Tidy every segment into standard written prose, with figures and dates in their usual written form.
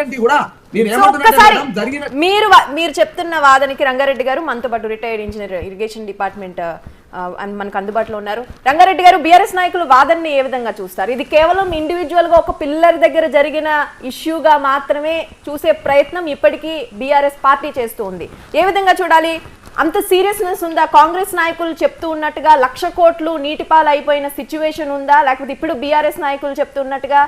L&T కూడా. మీరు చెప్తున్న వాదనకి రంగారెడ్డి గారు మనతో పాటు రిటైర్డ్ ఇంజనీర్ ఇరిగేషన్ డిపార్ట్మెంట్ మనకు అందుబాటులో ఉన్నారు. రంగారెడ్డి గారు, బీఆర్ఎస్ నాయకులు వాదనని ఏ విధంగా చూస్తారు? ఇది కేవలం ఇండివిజువల్ గా ఒక పిల్లర్ దగ్గర జరిగిన ఇష్యూగా మాత్రమే చూసే ప్రయత్నం ఇప్పటికీ బీఆర్ఎస్ పార్టీ చేస్తూ ఉంది. ఏ విధంగా చూడాలి? అంత సీరియస్నెస్ ఉందా? కాంగ్రెస్ నాయకులు చెప్తూ ఉన్నట్టుగా 1,00,000 కోట్లు నీటిపాలు అయిపోయిన సిచ్యువేషన్ ఉందా? లేకపోతే ఇప్పుడు బీఆర్ఎస్ నాయకులు చెప్తున్నట్టుగా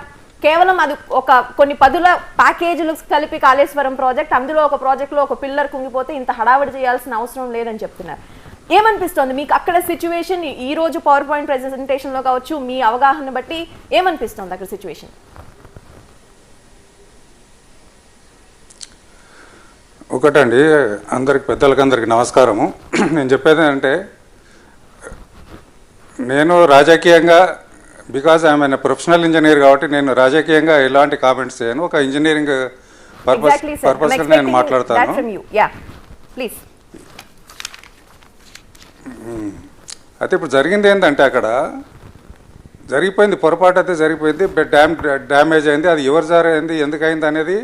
కేవలం అది ఒక కొన్ని పదుల ప్యాకేజీలు కలిపి కాళేశ్వరం ప్రాజెక్ట్, అందులో ఒక ప్రాజెక్టులో ఒక పిల్లర్ కుంగిపోతే ఇంత హడావిడి చేయాల్సిన అవసరం లేదని చెప్తున్నారు. ఏమనిపిస్తోంది మీకు అక్కడ సిచ్యువేషన్? ఈ రోజు పవర్ పాయింట్ ప్రెజెంటేషన్ లో కావచ్చు, మీ అవగాహన బట్టి ఏమనిపిస్తోంది అక్కడ సిచ్యువేషన్? ఒకటండి, పెద్దలకందరికి నమస్కారము. నేను చెప్పేది అంటే, నేను రాజకీయంగా బికాజ్ ఐఎమ్ ప్రొఫెషనల్ ఇంజనీర్ కాబట్టి నేను రాజకీయంగా ఎలాంటి కామెంట్స్ చేయను. ఒక ఇంజనీరింగ్ పర్పస్ నేను మాట్లాడతాను. అయితే ఇప్పుడు జరిగింది ఏంటంటే, అక్కడ జరిగిపోయింది పొరపాటు, అయితే జరిగిపోయింది. డ్యామేజ్ అయింది. అది ఎవరు జరిగింది, ఎందుకైంది అనేది.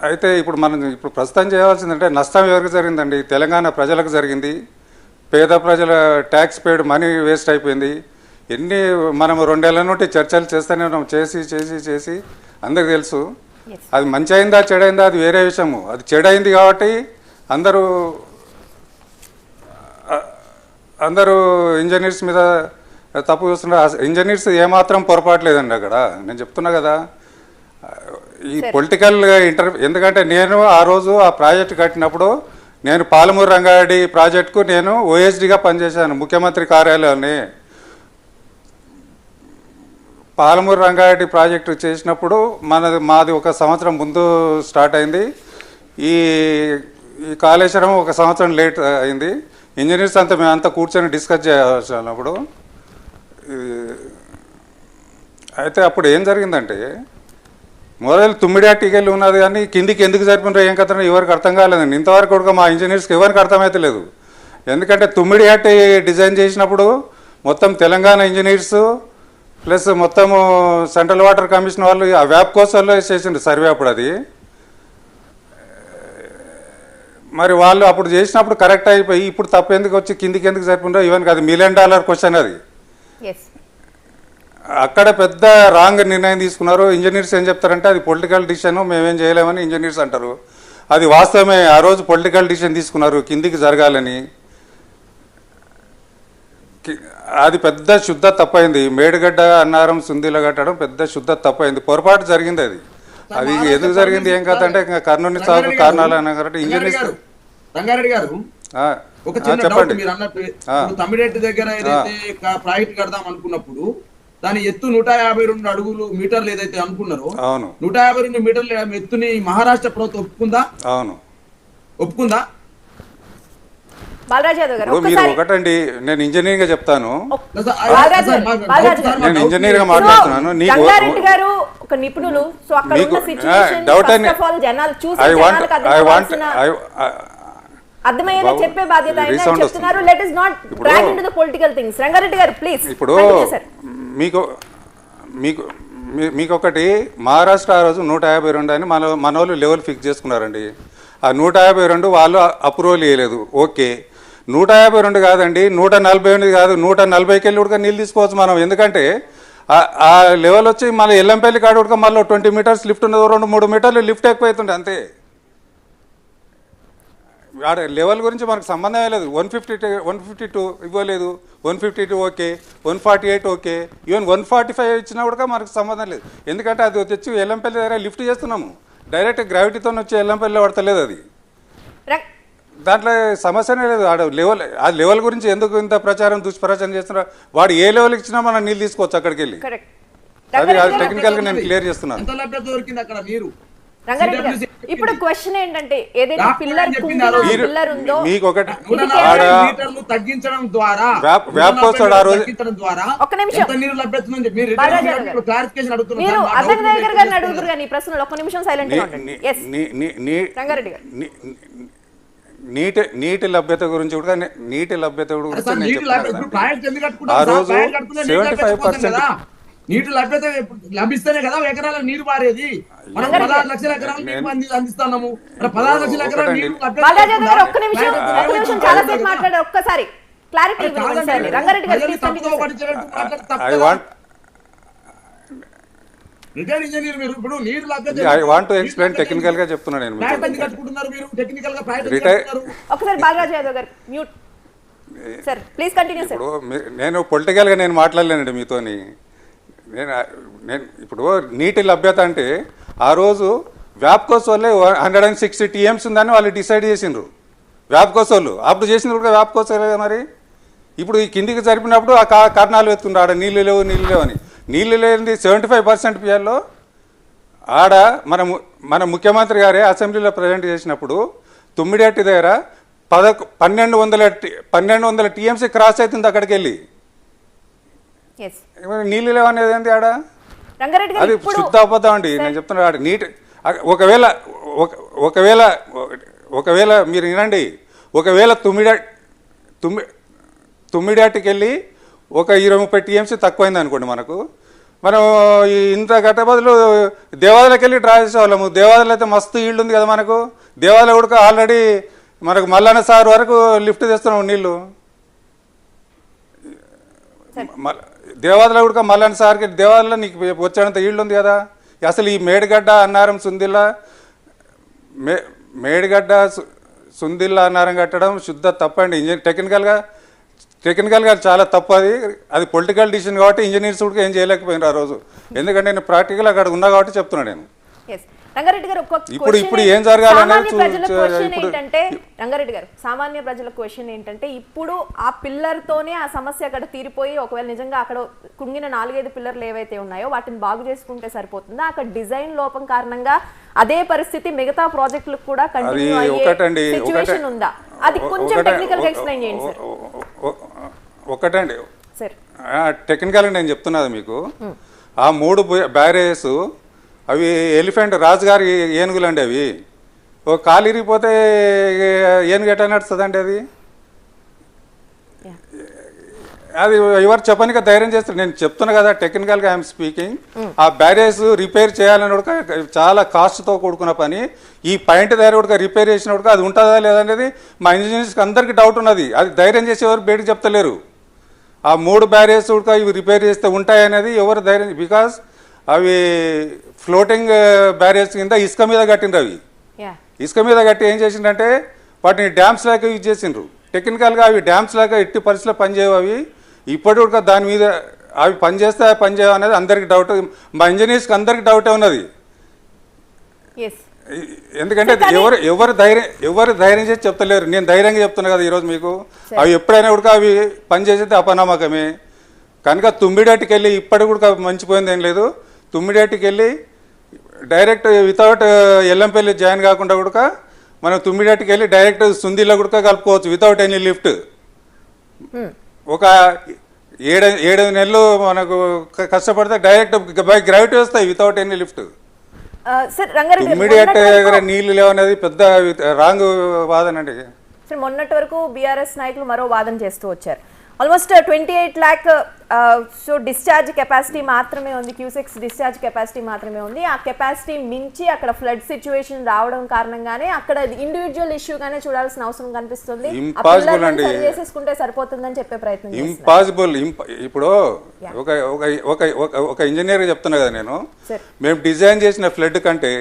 అయితే ఇప్పుడు ప్రస్తుతం చేయాల్సిందంటే, నష్టం ఎవరికి జరిగిందండి? తెలంగాణ ప్రజలకు జరిగింది. పేద ప్రజల ట్యాక్స్ పేడ్ మనీ వేస్ట్ అయిపోయింది. మనం 2 ఏళ్ల నుండి చర్చలు చేస్తూనే ఉన్నాం, చేసి అందరికి తెలుసు. అది మంచి అయిందా చెడైందా అది వేరే విషయము. అది చెడైంది కాబట్టి అందరూ ఇంజనీర్స్ మీద తప్పు చూస్తున్నారు. ఇంజనీర్స్ ఏమాత్రం పొరపాటు లేదండి అక్కడ. నేను చెప్తున్నా కదా, ఈ పొలిటికల్ ఎందుకంటే నేను ఆ రోజు ఆ ప్రాజెక్ట్ కట్టినప్పుడు నేను పాలమూరు రంగారెడ్డి ప్రాజెక్టుకు నేను ఓఎస్డీగా పనిచేశాను ముఖ్యమంత్రి కార్యాలయాన్ని. పాలమూరు రంగారెడ్డి ప్రాజెక్టు చేసినప్పుడు మాది 1 సంవత్సరం ముందు స్టార్ట్ అయింది. ఈ కాళేశ్వరం 1 సంవత్సరం లేట్ అయింది. ఇంజనీర్స్ అంతా మేమంతా కూర్చొని డిస్కస్ చేయాల్సినప్పుడు అయితే అప్పుడు ఏం జరిగిందంటే, మొదలు తుమ్మిడియాటికెళ్ళి ఉన్నది కానీ కిందికి ఎందుకు సరిపోయినారో ఏం కథ ఎవరికి అర్థం కాలేదండి. ఇంతవరకు కూడా మా ఇంజనీర్స్కి ఎవరికి అర్థమైతే లేదు. ఎందుకంటే తుమ్మిడియాటి డిజైన్ చేసినప్పుడు మొత్తం తెలంగాణ ఇంజనీర్స్ ప్లస్ మొత్తము సెంట్రల్ వాటర్ కమిషన్ వాళ్ళు ఆ వ్యాప్ కోసంలో చేసిండ్రు సర్వే. అప్పుడు అది మరి వాళ్ళు అప్పుడు చేసినప్పుడు కరెక్ట్ అయిపోయి ఇప్పుడు తప్పు ఎందుకు వచ్చి కిందికి ఎందుకు సరిపోయినారో ఈవెన్ అది $1 మిలియన్ క్వశ్చన్. అది అక్కడ పెద్ద రాంగ్ నిర్ణయం తీసుకున్నారు. ఇంజనీర్స్ ఏం చెప్తారంటే అది పొలిటికల్ డిసిషన్, మేమేం చేయలేమని ఇంజనీర్స్ అంటారు. అది వాస్తవమే. ఆ రోజు పొలిటికల్ డిసిషన్ తీసుకున్నారు కిందికి జరగాలని. అది పెద్ద శుద్ధ తప్పైంది. మేడిగడ్డ అన్నారం సుందీల కట్టడం పెద్ద శుద్ధ తప్పైంది. పొరపాటు జరిగింది. అది ఎందుకు జరిగింది ఏం కాదంటే కర్నూలు సాగు కారణాలు అన్నా కాబట్టి ఇంజనీర్స్. రంగారెడ్డి గారు, ఒక చిన్న డౌట్. మీరు అన్నట్టు తమ్మిరెడ్డి దగ్గర ఏదైతే ప్రాజెక్ట్ కడదాం అనుకున్నప్పుడు దాని ఎత్తు 152 అడుగులు మీటర్లు ఏదైతే అనుకున్నారో, 152 మీటర్ల ఎత్తుని మహారాష్ట్ర ప్రభుత్వం ఒప్పుకుందా? అవును, ఒప్పుకుందా? మీరు ఒకటండి, నేను ఇంజనీరింగ్ గా చెప్తాను, నేను ఇంజనీర్ గా మాట్లాడుతున్నాను. చెప్పే బాధ్యత చెప్తున్నారు. Let us not drag into the political things. Rangareddy గారు ప్లీజ్. ఇప్పుడు మీకు ఒకటి, మహారాష్ట్ర ఆ రోజు 152 అని మనోళ్ళు లెవెల్ ఫిక్స్ చేసుకున్నారండి. ఆ 152 వాళ్ళు అప్రూవల్ ఇవ్వలేదు. ఓకే, 152 కాదండి, 148 కాదు, 140కి వెళ్ళి కూడా నీళ్ళు తీసుకోవచ్చు మనం. ఎందుకంటే ఆ లెవెల్ వచ్చి మళ్ళీ ఎల్లంపల్లి కాడ కూడా మళ్ళీ 20 మీటర్స్ లిఫ్ట్ ఉన్నది, 2-3 మీటర్లు లిఫ్ట్ ఎక్కువైతుండే అంతే. లెవెల్ గురించి మనకు సంబంధమే లేదు. 152 ఇవ్వలేదు, 152 ఓకే, 148 ఓకే, ఈవెన్ 145 ఇచ్చినా కూడా మనకు సంబంధం లేదు. ఎందుకంటే అది వచ్చి ఎల్లంపల్లి దగ్గర లిఫ్ట్ చేస్తున్నాము, డైరెక్ట్ గ్రావిటీతో వచ్చి ఎల్లంపల్లి పడతలేదు. అది దాంట్లో సమస్యనే లేదు. ఆ లెవెల్ గురించి ఎందుకు ఇంత దుష్ప్రచారం చేస్తున్నారు? వాడు ఏ లెవెల్ ఇచ్చినా మనం నీళ్ళు తీసుకోవచ్చు అక్కడికి వెళ్ళి. అది టెక్నికల్ గా నేను క్లియర్ చేస్తున్నాను. ఇప్పుడు క్వశ్చన్ ఏంటంటే, ఏదైతే పిల్లర్ ఉందో తగ్గించడం ద్వారా ఒక్క నిమిషం మీరు అదర్ దగ్గర గారిని అడుగుతారు కానీ ప్రశ్నలు ఒక్క నిమిషం సైలెంట్ గా ఉండండి. రంగారెడ్డి గారు, నీటి లభ్యత గురించి కూడా ఆ రోజు 75% నీటి లభ్యత లభిస్తేనే కదా ఎకరాల నీరు పారేది. మనం 16 లక్షల ఎకరాలు నీరు అందిస్తున్నాము. 16 లక్షల ఎకరాల నీరు బాలాజీ గారు ఒక్క నిమిషం చాలా సేపు మాట్లాడారు. ఒక్కసారి క్లారిటీ ఇవ్వండి. రంగారెడ్డి గారు రిటైర్డ్ ఇంజనీర్ మీరు ఇప్పుడు నీరు లభ్యత I want to explain technical గా చెప్తున్నాను నేను. కట్టుకుంటున్నారు మీరు టెక్నికల్ గా ఒకసారి బాలరాజు యాదవ్ గారు mute sir please continue sir. నేను పొలిటికల్ గా నేను మాట్లాడలేనండి మీతోని. నేను ఇప్పుడు నీటి లభ్యత అంటే ఆ రోజు వ్యాప్కోస్ వల్లే 160 TMs ఉందని వాళ్ళు డిసైడ్ చేసిండ్రు. వ్యాప్కోస్ వాళ్ళు అప్పుడు చేసింది కూడా వ్యాప్కోస్ మరి. ఇప్పుడు ఈ కిందికి జరిపినప్పుడు ఆ కారణాలు ఎత్తుండ్రు ఆడ నీళ్ళు లేవు అని. నీళ్ళు లేనిది 75% పిఎల్లో ఆడ మన ముఖ్యమంత్రి గారే అసెంబ్లీలో ప్రజెంట్ చేసినప్పుడు తుమ్మిడేటి దగ్గర 1200 TMs క్రాస్ అవుతుంది అక్కడికి వెళ్ళి. నీళ్ళు లేవనేది ఏంటి ఆడ? అది శుద్ధ అబద్ధం అండి. నేను చెప్తున్నా ఆడ నీటి ఒకవేళ మీరు వినండి, ఒకవేళ తుమ్మిడాటికి వెళ్ళి ఒక 20-30 TMs తక్కువైంది అనుకోండి మనం ఇంత గట్ట బదులు దేవాలయకి వెళ్ళి డ్రా చేసేవాళ్ళము. దేవాలయం అయితే మస్తు ఈల్డ్ ఉంది కదా మనకు. దేవాలయం కూడా ఆల్రెడీ మనకు మల్లన్న సార్ వరకు లిఫ్ట్ తెస్తున్నాం నీళ్ళు. దేవాలయం కూడా మల్లన్న సార్కి దేవాలయంలో నీకు వచ్చేంత ఈల్డ్ ఉంది కదా. అసలు ఈ మేడిగడ్డ అన్నారం సుందిల్ల అన్నారం కట్టడం శుద్ధ తప్పండి. టెక్నికల్గా చాలా తప్పు. అది పొలిటికల్ డిసిషన్ కాబట్టి ఇంజనీర్స్ కూడా ఏం చేయలేకపోయినారు ఆ రోజు. ఎందుకంటే నేను ప్రాక్టికల్ అక్కడ ఉన్నా కాబట్టి చెప్తున్నా నేను. రంగారెడ్డి గారు ఇప్పుడు ఏం జరగాలనేది రంగారెడ్డి గారు సామాన్య ప్రజల క్వశ్చన్ ఏంటంటే ఇప్పుడు ఆ పిల్లర్ తోనే ఆ సమస్య అక్కడ తీరిపోయి ఒకవేళ నిజంగా అక్కడ కుంగిన 4-5 పిల్లర్లు ఏవైతే ఉన్నాయో వాటిని బాగు చేసుకుంటే సరిపోతుందా? అక్కడ డిజైన్ లోపం కారణంగా అదే పరిస్థితి మిగతా ప్రాజెక్టులకు కూడా కంటిన్యూ అయ్యే సిచువేషన్ ఉందా? అది కొంచెం టెక్నికల్ గా ఎక్స్ప్లెయిన్ చేయండి సార్. ఒకటండి సార్ టెక్నికల్ నేను చెప్తున్నది మీకు. ఆ 3 బ్యారేజెస్ అవి ఎలిఫెంట్ రాజుగారి ఏనుగులు అండి. అవి ఒక కాలు ఇరిగిపోతే ఏనుగు ఎట్లా నడుస్తుందండి? అది ఎవరు చెప్పనిక ధైర్యం చేస్తారు. నేను చెప్తున్నా కదా టెక్నికల్గా ఐఎమ్ స్పీకింగ్. ఆ బ్యారేజ్ రిపేర్ చేయాలని కూడా చాలా కాస్ట్తో కూడుకున్న పని. ఈ పాయింట్ దగ్గర కూడా రిపేర్ చేసిన కూడా అది ఉంటుందా లేదనేది మా ఇంజనీర్స్కి అందరికీ డౌట్ ఉన్నది. అది ధైర్యం చేసేవారు బయటకు చెప్తలేరు. ఆ 3 బ్యారేజ్ కూడా ఇవి రిపేర్ చేస్తే ఉంటాయనేది ఎవరు ధైర్యం, బికాస్ అవి ఫ్లోటింగ్ బ్యారేజ్ కింద ఇసుక మీద కట్టిండ్రు. అవి ఇసుక మీద కట్టి ఏం చేసిండ్రంటే వాటిని డ్యామ్స్ లాగా యూజ్ చేసిండ్రు. టెక్నికల్గా అవి డ్యామ్స్ లాగా ఎట్టి పరిస్థితుల్లో పనిచేయవు. అవి ఇప్పటి కూడా దాని మీద అవి పనిచేస్తే పనిచేయవు అనేది అందరికి డౌట్. మా ఇంజనీర్స్కి అందరికి డౌటే ఉన్నది. ఎందుకంటే ఎవరు ధైర్యం చేసి చెప్తలేరు. నేను ధైర్యంగా చెప్తున్నా కదా ఈరోజు మీకు. అవి ఎప్పుడైనా కూడా అవి పనిచేసేది అపనమ్మకమే. కనుక తుమ్మిడేటికి వెళ్ళి ఇప్పటికి కూడా మంచిపోయింది ఏం లేదు. తుమ్మిడేటికి వెళ్ళి డైరెక్ట్ వితౌట్ ఎల్లంపల్లి జాయిన్ కాకుండా కూడా మనం తుమ్మిడేటికి వెళ్ళి డైరెక్ట్ సుందిలో కూడా కలుపుకోవచ్చు వితౌట్ ఎనీ లిఫ్ట్. ఒక 7 నెలలు మనకు కష్టపడితే డైరెక్ట్ బై గ్రావిటీ వస్తాయి వితౌట్ ఎనీ లిఫ్ట్. తుమ్మిడేట్ దగ్గర నీళ్లు లేవనేది పెద్ద రాంగ్ వాదన అండి. మొన్నటి వరకు బీఆర్ఎస్ నాయకులు మరో వాదన చేస్తూ వచ్చారు. Almost 28 lakh so discharge capacity మాత్రమే ఉంది, క్యూసెక్స్ డిశ్చార్జ్ కెపాసిటీ మాత్రమే ఉంది. ఆ కెపాసిటీ మించి అక్కడ ఫ్లడ్ సిచ్యువేషన్ రావడం కారణంగానే అక్కడ ఇండివిజువల్ ఇష్యూగానే చూడాల్సిన అవసరం కనిపిస్తుంది. చేసేసుకుంటే సరిపోతుందని చెప్పే ప్రయత్నం. ఇంపాసిబుల్. ఇప్పుడు ఒక ఇంజనీర్ చెప్తున్నా కదా నేను, మేము డిజైన్ చేసిన ఫ్లడ్ కంటే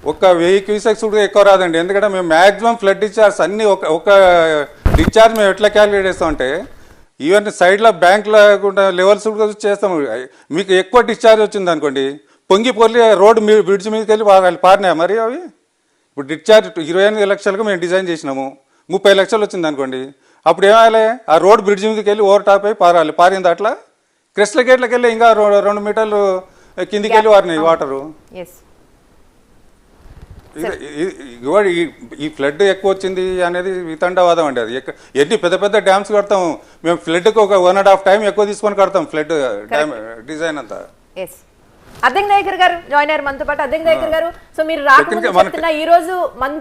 1000 క్యూసెక్స్ కూడా ఎక్కువ రాదండి. ఎందుకంటే మేము మ్యాక్సిమం ఫ్లడ్ డిశ్చార్జ్ అన్ని ఒక డిశ్చార్జ్ మేము ఎట్లా క్యాలిక్యులేట్ చేస్తామంటే ఈవెన్ సైడ్లో బ్యాంక్లో లెవెల్స్ కూడా చేస్తాము. మీకు ఎక్కువ డిశ్చార్జ్ వచ్చింది అనుకోండి, పొంగి రోడ్డు బ్రిడ్జ్ మీదకి వెళ్ళి పారినాయి మరి అవి. ఇప్పుడు డిశ్చార్జ్ 28 లక్షలకు మేము డిజైన్ చేసినాము, 30 లక్షలు వచ్చింది అనుకోండి, అప్పుడు ఏమాలి ఆ రోడ్ బ్రిడ్జ్ మీదకి వెళ్ళి ఓవర్ టాప్ అయి పారింది. అట్లా క్రిస్టల్ గేట్లకి వెళ్ళి ఇంకా 2 మీటర్లు కిందికి వెళ్ళి వారినాయి వాటరు. ఈ ఫ్లడ్ ఎక్కువ వచ్చింది అనేది వితండవాదం అండి. అది ఎన్ని పెద్ద పెద్ద డ్యామ్స్ కడతాము మేము, ఫ్లడ్కి ఒక 1.5 టైం ఎక్కువ తీసుకొని కడతాం ఫ్లడ్ డ్యామ్ డిజైన్ అంతా. అద్దెంకి నాయకర్ గారు జాయిన్ అయ్యారు మనతో పాటు. అద్దెంకి నాయకర్ గారు, సో మీరు రాకుండా ఈ రోజు మంత్రి